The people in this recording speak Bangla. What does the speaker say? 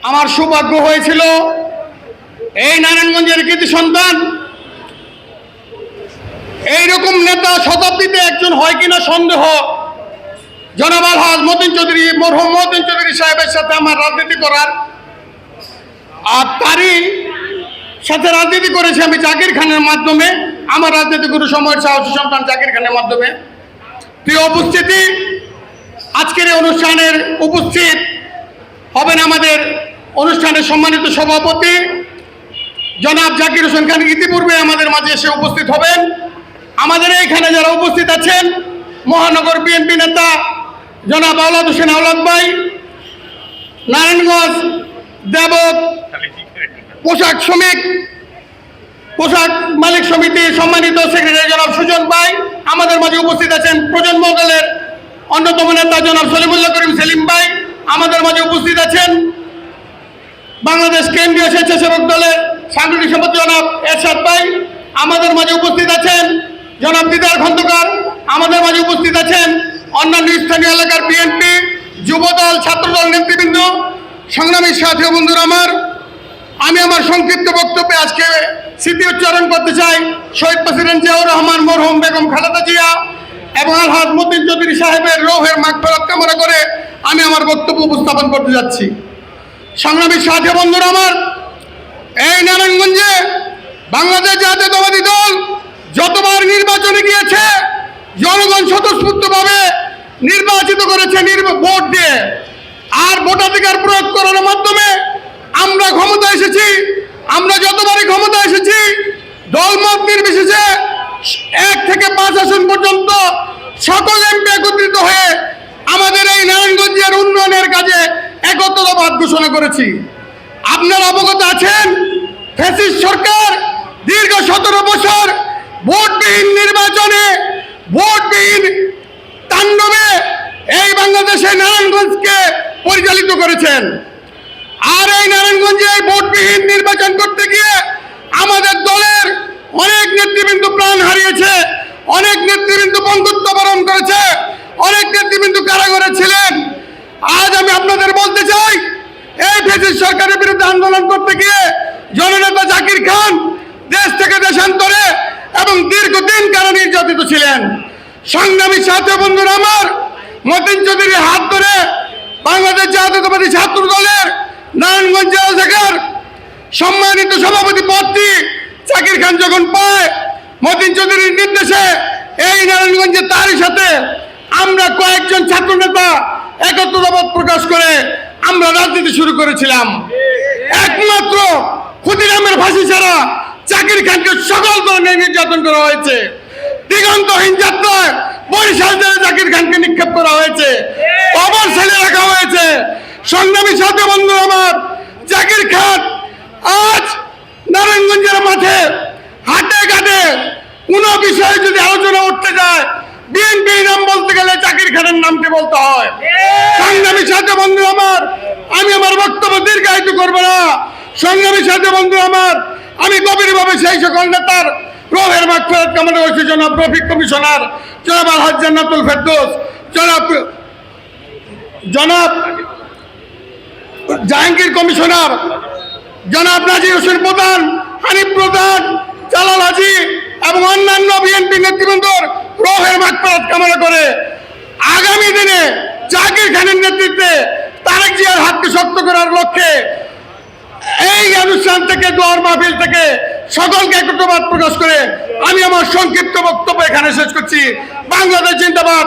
আমার সৌভাগ্য হয়েছিল এই নারায়ণগঞ্জের কৃতি সন্তান এইরকম নেতা শতাব্দীতে একজন হয় কিনা সন্দেহ। জনাব আলহাজ মতিন চৌধুরী, মরহুম মতিন চৌধুরী সাহেবের সাথে আমার রাজনীতি করার, আর তারই সাথে রাজনীতি করেছি আমি জাকির খানের মাধ্যমে। আমার রাজনীতি গুরু সময়ের সাহসী সন্তান জাকির খানের মাধ্যমে। প্রিয় উপস্থিতি, আজকের এই অনুষ্ঠানের উপস্থিত হবেন আমাদের অনুষ্ঠানের সম্মানিত সভাপতি জনাব জাকির হোসেন খান। ইতিপূর্বে আমাদের মাঝে এসে উপস্থিত হবেন। আমাদের এইখানে যারা উপস্থিত আছেন, মহানগর বিএনপি নেতা জনাব আওলাদ হোসেন আওলাদ ভাই, নারায়ণগঞ্জ দেবক পোশাক মালিক সমিতির সম্মানিত সেক্রেটারি জনাব সুজন ভাই, আমাদের মাঝে উপস্থিত আছেন প্রজন্ম দলের অন্যতম নেতা জনাব সলিমুল্লাহ করিম সেলিম ভাই, আমাদের মাঝে উপস্থিত আছেন বাংলাদেশ কেন্দ্রীয় স্বেচ্ছাসেবক দলের সাংগঠনিক সম্পাদক জনাব এরশাদ ভাই, আমাদের মাঝে উপস্থিত আছেন জনাব দিদার খন্দকার, আমাদের মাঝে উপস্থিত আছেন অন্যান্য স্থানীয় এলাকার বিএনপি, যুবদল, ছাত্রদল নেতৃবৃন্দ, সংগ্রামী সাথী বন্ধুরা আমার। আমি আমার সংক্ষিপ্ত বক্তব্যে আজকে স্মৃতি উচ্চারণ করতে চাই শহীদ প্রেসিডেন্ট জিয়াউর রহমান, মরহুম বেগম খালেদা জিয়া এবং আলহাজ মতিন চৌধুরী সাহেবের রূহের মাগফিরাত কামনা করে আমি আমার বক্তব্য উপস্থাপন করতে যাচ্ছি। সংগ্রামী সাথী বন্ধুরা আমার, এই নারায়ণগঞ্জে বাংলাদেশ জাতীয়তাবাদী দল যতবার নির্বাচনে গিয়েছে জনগণ স্বতঃস্ফূর্তভাবে নির্বাচিত করেছে ভোট দিয়ে, আর ভোটাধিকার প্রয়োগ করার মাধ্যমে আমরা ক্ষমতা এসেছি। আমরা যতবারই ক্ষমতা এসেছি দলমত নির্বিশেষে 1 থেকে 5 আসন পর্যন্ত সকল এমপি একত্রিত হয়ে আমাদের এই নারায়ণগঞ্জের উন্নয়নের কাজে একত্রতাবাদ ঘোষণা করেছি। আপনারা অবগত আছেন, ফ্যাসিস্ট সরকার দীর্ঘ 17 বছর ভোটবিহীন নির্বাচনে, ভোটবিহীন তাণ্ডবে এই বাংলাদেশে নারায়ণগঞ্জকে পরিচালিত করেছেন। আর এই নারায়ণগঞ্জে ভোটবিহীন নির্বাচন করতে গিয়ে আমাদের দলের অনেক নেতৃবৃন্দ প্রাণ হারিয়েছে, অনেক নেতৃবৃন্দ বন্ধুত্ব বরণ করেছে, অনেক নেতৃবৃন্দ কারাগারে ছিলেন। আজ আমি আপনাদের বলতে চাই, এই ফ্যাসিস্ট সরকারের বিরুদ্ধে আন্দোলন করতে গিয়ে জননেতা জাকির খান দেশ থেকে দেশান্তরে এবং দীর্ঘদিন কারা নির্যাতিত ছিলেন। সংগ্রামী সাথী বন্ধুরা আমার, মতিন চৌধুরীর হাত ধরে বাংলাদেশ জাতীয়তাবাদী ছাত্র দলের নারায়ণগঞ্জ জেলা শাখার সম্মানিত সভাপতি পদটি জাকির খান যখন পায়, মতিন চৌধুরীর নির্দেশে এই নারায়ণগঞ্জে তারই সাথে আমরা কয়েকজন ছাত্র নেতা একত্রতাবাদ প্রকাশ করে আমরা রাজনীতি শুরু করেছিলাম। একমাত্র ক্ষুদিরামের ফাঁসি ছাড়া জাকির খানকে সকল ধরনের নির্যাতন করা হয়েছে। দিগন্তহীন যাত্রায় বরিশাল জেলে জাকির খানকে নিক্ষেপ করা হয়েছে, কবর ছেলে রাখা হয়েছে। সংগ্রামী সাথী বন্ধু আমার, জাকির খান আজ নারায়ণগঞ্জের মাঠে হাটে ঘাটে কোনো বিষয়ে যদি আলোচনা উঠতে যায়, বিএনপি নাম বলতে গেলে জাকির খানের নামটি বলতে হয়। সংগ্রামী সাথী বন্ধু আমার, আমি আমার বক্তব্য দীর্ঘায়িত করবো না। সংগ্রামী সাথী বন্ধু আমার, আমি গভীরভাবে সেই সকল নেতার রূহের মাগফিরাত কামনা করছি। জনাব রফিক কমিশনার, জনাব আলহাজ জান্নাতুল ফেরদৌস, জনাব জাহাঙ্গীর কমিশনার, জনাব নাজির হোসেন প্রধান, হানিফ প্রধান, জালাল হাজি এবং অন্যান্য বিএনপি নেতৃবৃন্দর রূহের মাগফিরাত কামনা করে আগামী দিনে জাকির খানের নেতৃত্বে তারেক জিয়ার হাতকে শক্ত করার লক্ষ্যে এই অনুষ্ঠান থেকে, দোয়ার মাহফিল থেকে সকলকে একত্রবাদ প্রকাশ করে আমি আমার সংক্ষিপ্ত বক্তব্য এখানে শেষ করছি। বাংলাদেশ জিন্দাবাদ।